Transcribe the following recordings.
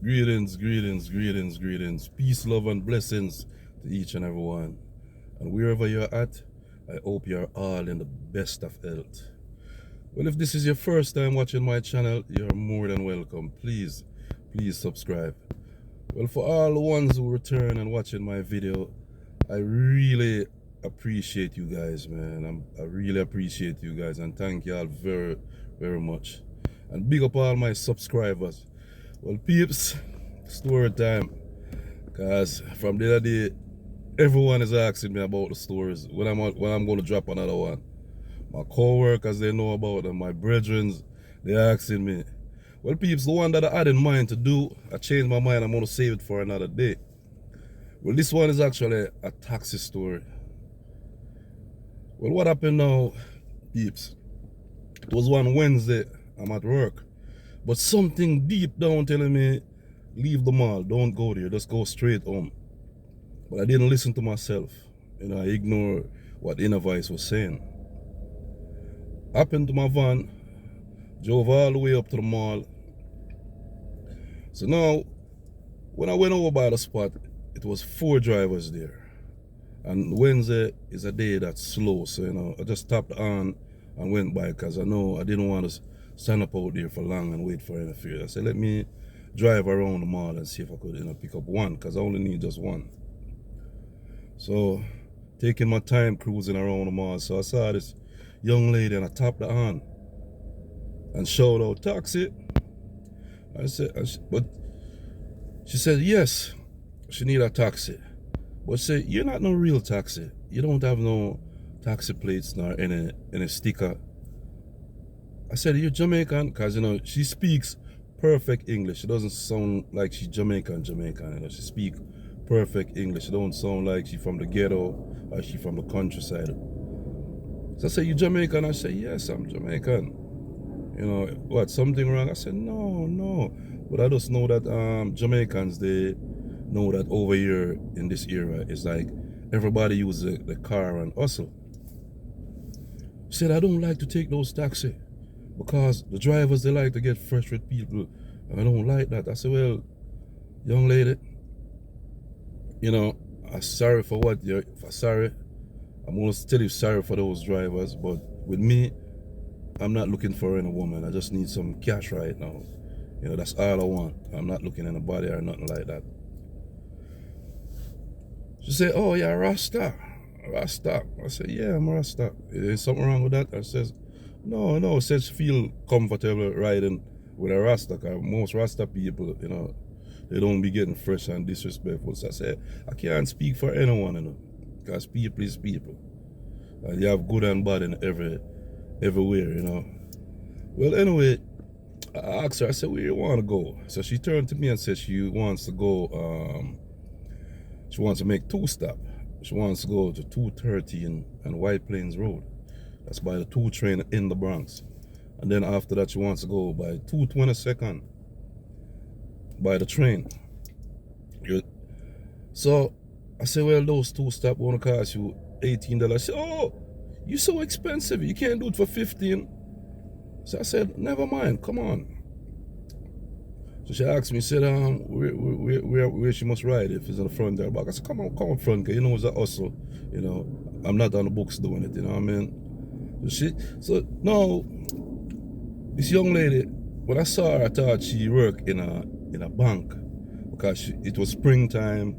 Greetings, greetings, greetings, greetings. Peace, love, and blessings to each and everyone. And wherever you're at, I hope you're all in the best of health. Well, if this is your first time watching my channel, you're more than welcome. Please subscribe. Well, for all the ones who return and watching my video, I really appreciate you guys, man. I really appreciate you guys, and thank you all very, very much. And big up all my subscribers. Well, peeps, story time. Cause from the other day, everyone is asking me about the stories when I'm going to drop another one. My co-workers, they know about them. My brethren, they asking me. Well, peeps, the one that I had in mind to do, I changed my mind. I'm going to save it for another day. Well, this one is actually a taxi story. Well, what happened now, peeps? It was one Wednesday. I'm at work. But something deep down telling me, leave the mall, don't go there, just go straight home. But I didn't listen to myself. I ignored what inner voice was saying. Happened to my van, drove all the way up to the mall. So now, when I went over by the spot, it was 4 drivers there. And Wednesday is a day that's slow, so I just tapped on and went by because I know I didn't want to stand up out there for long and wait for any fear. I said, let me drive around the mall and see if I could pick up one, because I only need just one. So, taking my time cruising around the mall, so I saw this young lady and I tapped her on and shouted out, taxi. But she said, yes, she need a taxi. But she said, you're not no real taxi. You don't have no taxi plates nor any sticker. I said, you're Jamaican? Because, she speaks perfect English. She doesn't sound like she's Jamaican. She speaks perfect English. She don't sound like she's from the ghetto or she's from the countryside. So I said, you Jamaican? I said, yes, I'm Jamaican. What, something wrong? I said, no. But I just know that Jamaicans, they know that over here in this era, it's like everybody uses the car and hustle. She said, I don't like to take those taxis, because the drivers, they like to get fresh with people, and I don't like that. I said, well, young lady, I'm sorry for what you're sorry. I'm going to tell you sorry for those drivers, but with me, I'm not looking for any woman. I just need some cash right now. That's all I want. I'm not looking at anybody or nothing like that. She said, oh, yeah, Rasta. I said, yeah, I'm Rasta. Is something wrong with that? I says, no. Says she feel comfortable riding with a Rasta, because most Rasta people, they don't be getting fresh and disrespectful. So I said, I can't speak for anyone, because people is people. And you have good and bad in everywhere, Well, anyway, I asked her, I said, where you want to go? So she turned to me and said she wants to go, she wants to make 2 stops. She wants to go to 230 and White Plains Road. That's by the 2 train in the Bronx. And then after that, she wants to go by 222nd by the train. So I said, well, those 2 stops going to cost you $18. She said, oh, you're so expensive. You can't do it for $15. So I said, never mind, come on. So she asked me, said, where she must ride, if it's in the front or back. I said, come on front, because it's a hustle. I'm not on the books doing it, what I mean? So now, this young lady, when I saw her, I thought she worked in a bank, because it was springtime,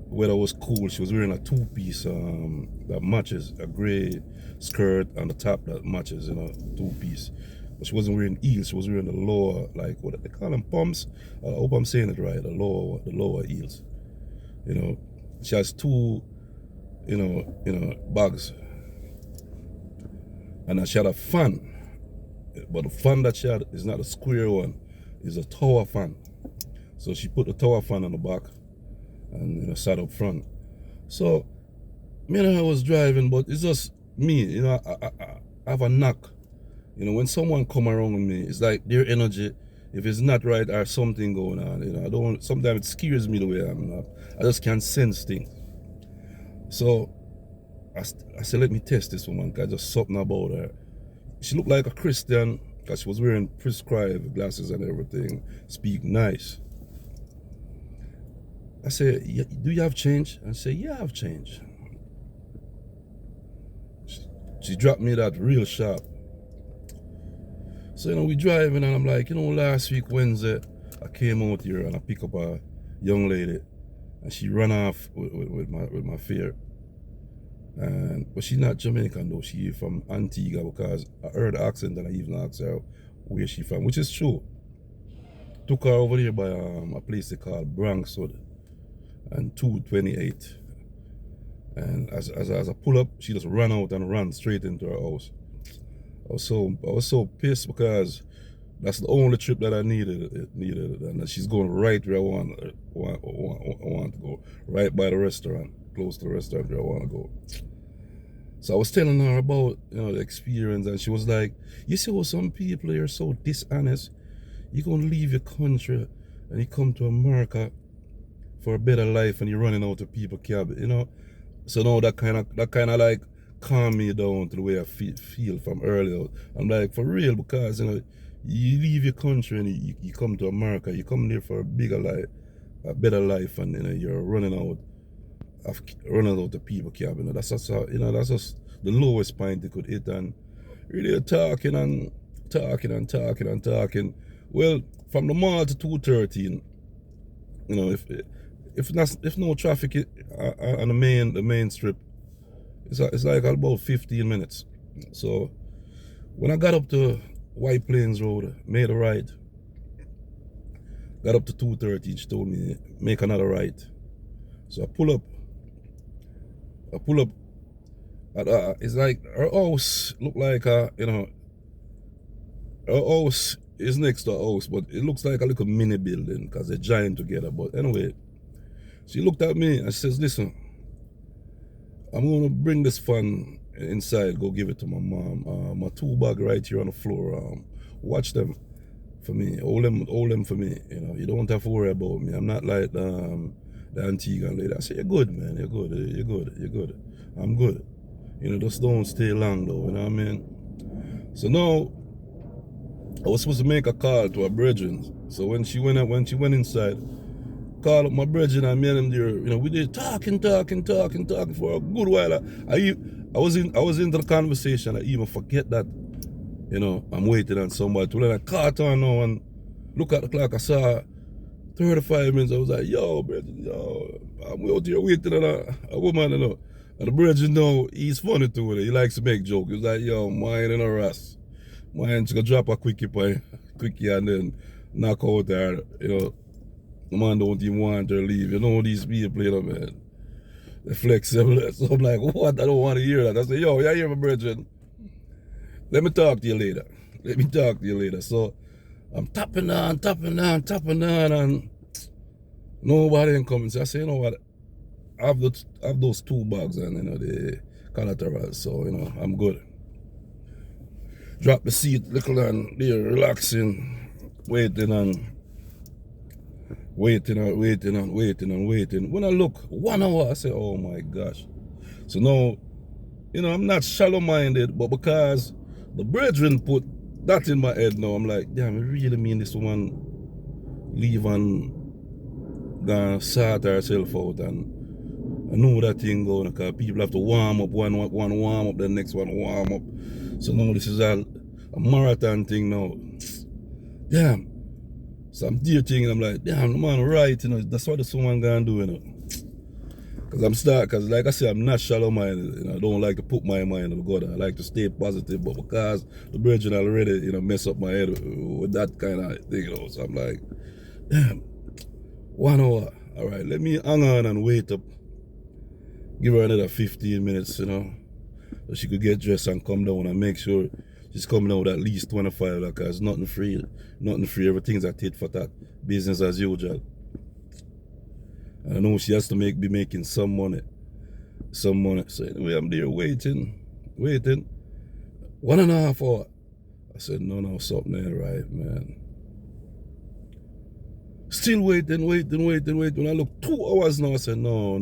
weather was cool. She was wearing a 2-piece that matches, a gray skirt on the top that matches, 2-piece. But she wasn't wearing heels. She was wearing the lower, like, what they call them, pumps. I hope I'm saying it right. The lower heels. She has 2, bags, and she had a fan. But the fan that she had is not a square one. It's a tower fan. So she put the tower fan on the back and sat up front. So me and her was driving, but it's just me. I have a knack. When someone come around with me, it's like their energy, if it's not right or something going on, sometimes it scares me the way I'm. I just can't sense things. So I said, let me test this woman, because just something about her. She looked like a Christian, because she was wearing prescribed glasses and everything, speak nice. I said, yeah, do you have change? I said, yeah, I have change. She dropped me that real sharp. So, we driving and I'm like, last week, Wednesday, I came out here and I pick up a young lady and she run off with my fare. But she's not Jamaican though, she from Antigua, because I heard the accent and I even asked her where she from, which is true. Took her over here by a place they call Bronx and 228. And as I pull up, she just ran out and ran straight into her house. I was so pissed because that's the only trip that I needed, and she's going right where I want to go, right by the restaurant, close to the restaurant where I want to go. So I was telling her about the experience, and she was like, "You see how some people are so dishonest? You're gonna leave your country and you come to America for a better life, and you're running out of people cab, So now that kind of like calm me down to the way I feel from earlier. I'm like, for real, because you leave your country and you come to America, you come there for a bigger life, a better life, and you're running out of people cab. That's just that's just the lowest point they could hit, and really talking and talking and talking and talking. Well, from the mall to 213, if no traffic on the main strip, it's like about 15 minutes. So when I got up to White Plains Road, made a right, got up to 213, she told me make another right. So I pull up. It's like her house look like her house is next to a house, but it looks like a little mini building because they're giant together. But anyway, she looked at me and she says, "Listen, I'm gonna bring this fan inside, go give it to my mom. My tool bag right here on the floor. Watch them for me, hold them for me. You don't have to worry about me. I'm not like the Antigua lady." I said, "You're good, man. You're good. I'm good. Just don't stay long though. You know what I mean?" So now I was supposed to make a call to her brethren. So when she went inside, call up my brethren and me and him there. We did talking for a good while. I was into the conversation. I even forget that I'm waiting on somebody to let I caught on now and look at the clock. I saw 35 minutes. I was like, "Yo, brethren, I'm out here waiting on a woman, And the brethren he's funny too. He likes to make jokes. He was like, "Yo, mine and a Ras. Mine, she gonna drop a quickie and then knock out her, The man don't even want her to leave. These people, man. They're flexible." So I'm like, "What? I don't want to hear that." I said, "Yo, you hear my brethren? Let me talk to you later. So I'm tapping on, and nobody ain't coming. So I say, "You know what? I have those 2 bags and the collateral, so I'm good." Drop the seat, little and there, relaxing, waiting. When I look 1 hour, I say, "Oh my gosh." So now, I'm not shallow-minded, but because the brethren put that in my head now, I'm like, damn, I really mean this woman leave and gonna sort herself out, and I know that thing going, because people have to warm up, one warm up, the next one warm up. So now this is a marathon thing now. Damn. So I'm there thinking, I'm like, damn, the man right, that's what this woman gonna do, Because like I said, I'm not shallow-minded. I don't like to put my mind on God. I like to stay positive, but because the brethren already, mess up my head with that kind of thing, So I'm like, damn, 1 hour. All right, let me hang on and wait up. Give her another 15 minutes, so she could get dressed and come down and make sure she's coming down with at least 25, because nothing free. Everything's a tit for tat, business as usual. I know she has to be making some money. So anyway, I'm there waiting. 1.5 hours. I said, no, something ain't right, man. Still waiting. When I look 2 hours now, I said, no.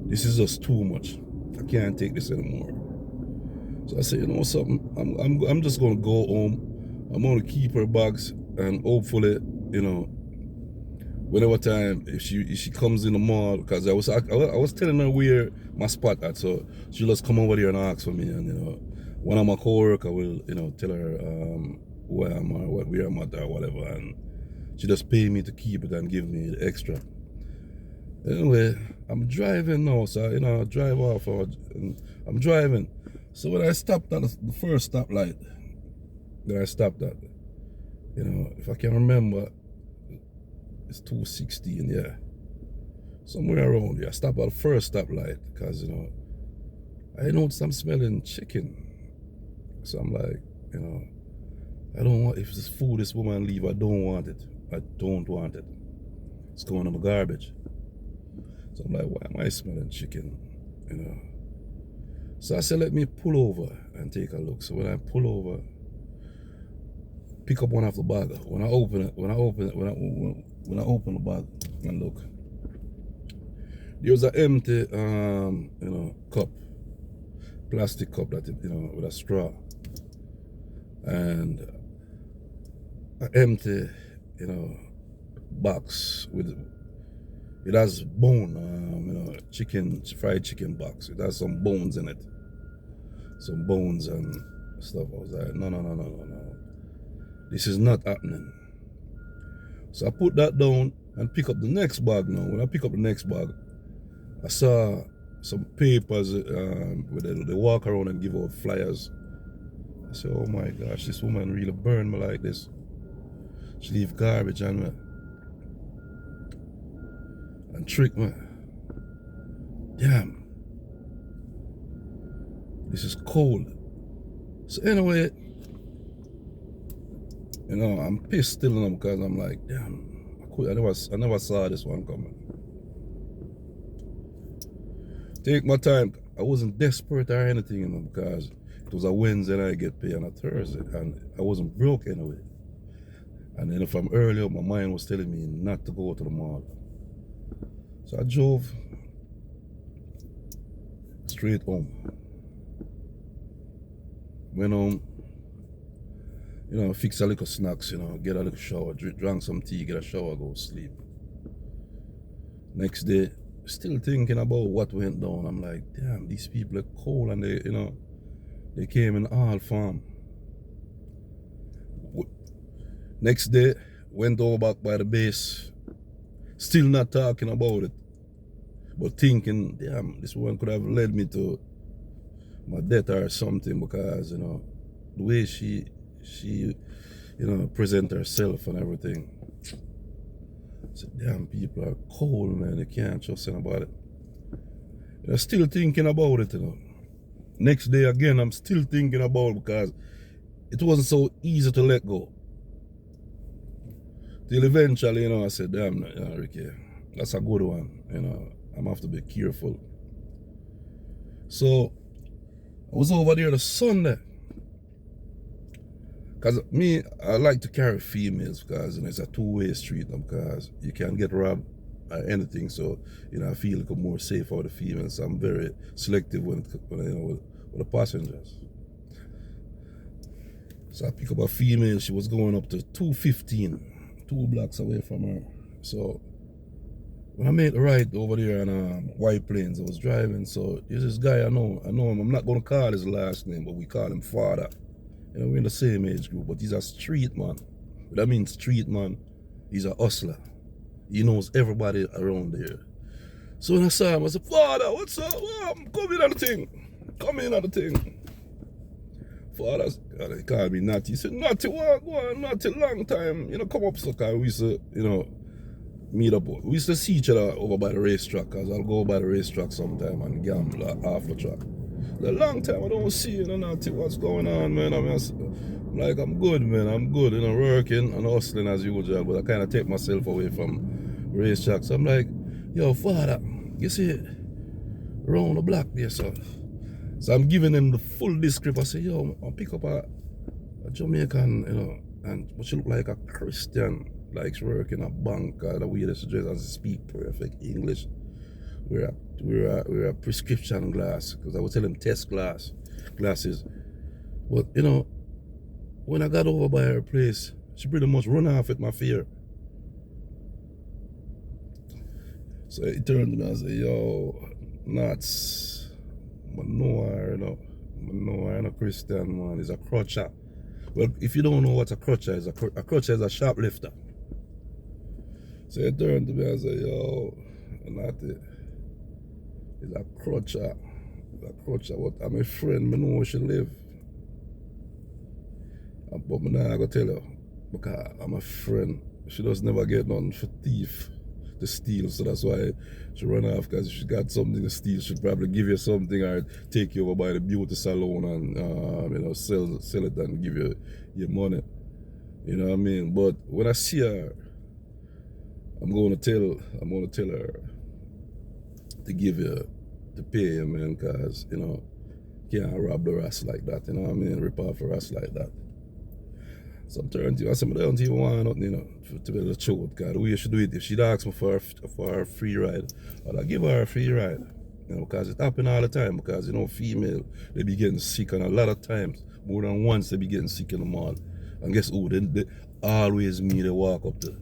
This is just too much. I can't take this anymore. So I said, something? I'm just gonna go home. I'm gonna keep her bags and hopefully, you know, whenever time if she comes in the mall, because I was telling her where my spot at, so she'll just come over there and ask for me, and you know, one of my coworker will, you know, tell her who I am or where I'm at or whatever, and she just pay me to keep it and give me the extra. Anyway, I'm driving now, so you know, I drive off, and I'm driving. So when I stopped at the first stoplight that I stopped at, you know, if I can remember, it's 216, yeah. Somewhere around here. I stopped at the first stoplight because, you know, I noticed I'm smelling chicken. So I'm like, you know, I don't want, if this food this woman leave, I don't want it. I don't want it. It's going in the garbage. So I'm like, why am I smelling chicken? You know. So I said, let me pull over and take a look. So when I pull over, pick up one of the bag. When I open the bag and look, there's an empty, you know, cup, plastic cup that, you know, with a straw, and an empty, you know, box with, it has bone, you know, chicken, fried chicken box. It has some bones in it, some bones and stuff. I was like, no. This is not happening. So I put that down and pick up the next bag now. When I pick up the next bag, I saw some papers where they walk around and give out flyers. I said, oh my gosh, this woman really burned me like this. She leave garbage on me and trick me. Damn. This is cold. So anyway, you know, I'm pissed still now because I'm like, damn, I never saw this one coming. Take my time. I wasn't desperate or anything, you know, because it was a Wednesday and I get paid on a Thursday, and I wasn't broke anyway. And then from earlier, my mind was telling me not to go to the mall. So I drove straight home. Went home, you know, fix a little snacks, you know, get a little shower, drank some tea, get a shower, go sleep. Next day, still thinking about what went down. I'm like, damn, these people are cold, and they, you know, they came in all form. Next day, went over back by the base, still not talking about it, but thinking, damn, this one could have led me to my death or something, because, you know, the way she you know, present herself and everything. I said, damn, people are cold, man. They can't trust anybody. I'm still thinking about it, you know. Next day again, I'm still thinking about it because it wasn't so easy to let go. Till eventually, you know, I said, damn, you know, Ricky, that's a good one. You know, I'm gonna have to be careful. So I was over there the Sunday. Because me, I like to carry females because, you know, it's a two-way street, because you can get robbed or anything. So, you know, I feel like I'm more safe for the females. So I'm very selective when you know, with the passengers. So I pick up a female. She was going up to 215, 2 blocks away from her. So when I made the ride over there on White Plains, I was driving. So there's this guy I know him. I'm not going to call his last name, but we call him Father. You know, we're in the same age group, but he's a street man. That means street man, he's a hustler. He knows everybody around there. So when I saw him, I said, Father, what's up? Oh, come in on the thing. Come in on the thing. Father, he called me Natty. He said, Natty, what? Go on, Natty, long time. You know, come up, so we used to, you know, meet up. We used to see each other over by the racetrack, because I'll go by the racetrack sometime and gamble off the track. A long time I don't see you, Natty. What's going on, man? I'm like, I'm good, man. I'm good, you know, working and hustling as usual, but I kind of take myself away from racetrack. So I'm like, yo, Father, you see, round the block there, so I'm giving him the full description. I say, yo, I'll pick up a Jamaican, you know, but she look like a Christian, like she work in a bank, the way that she dress and speak perfect English. We're a prescription glass, because I would tell him test glasses. But, you know, when I got over by her place, She pretty much run off with my fear. So he turned to me and said, yo, nuts. I know her, you know. I know her, a Christian, man. He's a crutcher. Well, if you don't know what a crutcher is, a crutcher is a shoplifter. So he turned to me and said, yo, Natty, he's a crutcher. He's a crutcher. But I'm a friend, I know where she live. But I'm not going to tell her. Because I'm a friend. She does never get nothing for thief to steal. So that's why she run off. Because if she got something to steal, she'd probably give you something or take you over by the beauty salon and you know, sell it and give you your money. You know what I mean? But when I see her, I'm gonna tell her to give you, to pay you, man, because, you know, you can't rob the rest like that, you know what I mean? Rip off the rest like that. So I'm turning to you, I said, I don't even want nothing, you know, to be the truth, because the way you should do it, if she'd ask me for a free ride, I'd give her a free ride. You know, because it happens all the time, because, you know, female, they be getting sick, and a lot of times, more than once, they be getting sick in the mall. And guess who? They always me they walk up to.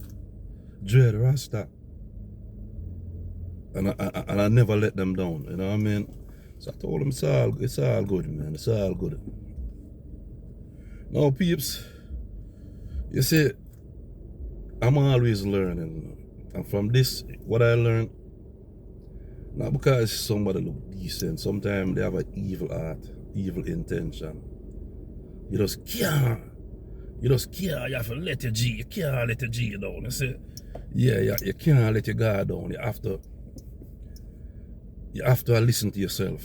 Dread Rasta. And I never let them down, you know what I mean? So I told them it's all good, man. It's all good. Now, peeps, you see, I'm always learning. And from this, what I learned, not because somebody look decent, sometimes they have an evil heart, evil intention. You just can't. You have to let your G, you can't let your G down. You see? Yeah, you can't let your guard down. You have to listen to yourself.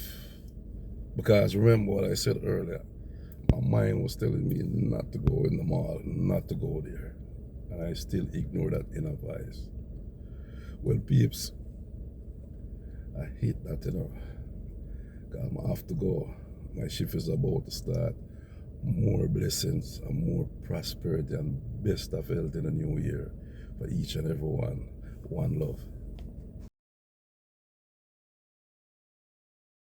Because remember what I said earlier, my mind was telling me not to go in the mall, not to go there. And I still ignore that inner voice. Well, peeps, I hate that, you know. Because I have to go. My shift is about to start. More blessings and more prosperity and best of health in the new year for each and every one. One love.